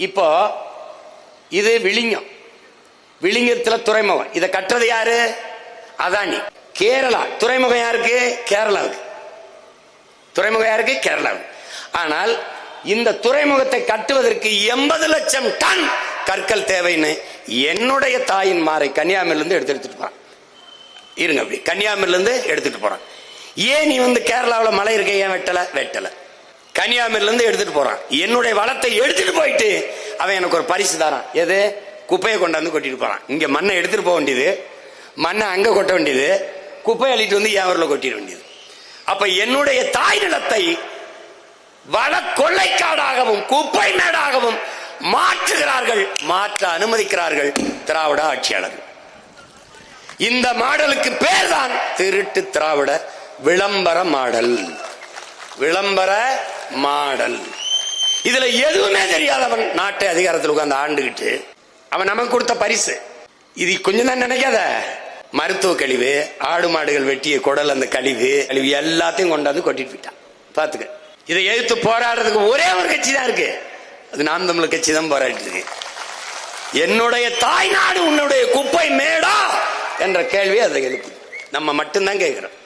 இப்போ இது விழிஞம், விழிஞத்துல துறைமுகம். இதை கட்டுறது யாரு? அதானி. கேரளா துறைமுகம் யாருக்கு? கேரளாவுக்கு. துறைமுகம் யாருக்கு? கேரளாவுக்கு. ஆனால் இந்த துறைமுகத்தை கட்டுவதற்கு 80 லட்சம் டன் கற்கள் தேவைன்னு என்னுடைய தாயின் மாறை கன்னியாகுமரியிலிருந்து எடுத்துட்டு போறான். இருங்க, அப்படி கன்னியாகுமரியிலிருந்து எடுத்துட்டு போறான். ஏன் நீ கேரளாவில் மலை இருக்க ஏன் வெட்டல? கன்னியாகுமரியிலிருந்து எடுத்துட்டு போறான். என்னுடைய வளத்தை எடுத்துட்டு போயிட்டு அவன் எனக்கு ஒரு பரிசு தரான். எது? குப்பையை கொண்டாந்து கொட்டிட்டு போறான். இங்க மண்ணை எடுத்துட்டு போக வேண்டியது, மண்ணை அங்க கொட்ட வேண்டியது, குப்பை அள்ளிட்டு வந்து என் ஊர்ல கொட்டிட வேண்டியது. அப்ப என்னுடைய தாய் நிலத்தை வள கொள்ளைக்காடாகவும் குப்பை மேடாகவும் மாற்றுகிறார்கள், மாற்ற அனுமதிக்கிறார்கள் திராவிட ஆட்சியாளர்கள். இந்த மாடலுக்கு பேர் தான் திருட்டு திராவிட விளம்பர மாடல். விளம்பர மாடல். இதுல எதுவுமே தெரியாதவன் நாட்டை அதிகாரத்தில் உட்கார்ந்து ஆண்டுகிட்டு அவன் நமக்கு கொடுத்த பரிசு. இது கொஞ்சம் தான் நினைக்காத. மருத்துவ கழிவு, ஆடு மாடுகள் வெட்டிய குடல், அந்த கழிவு எல்லாத்தையும் கொண்டாந்து கொட்டிட்டு போயிட்டான். பாத்துக்க. இதை எதிர்த்து போராடுறதுக்கு ஒரே ஒரு கட்சி தான் இருக்கு, அது நாம் தமிழர் கட்சி தான் போராடிட்டு இருக்கு. என்னுடைய தாய் நாடு உன்னுடைய குப்பை மேடா என்ற கேள்வி அதை எழுப்பு. நம்ம மட்டும்தான் கேட்கிறோம்.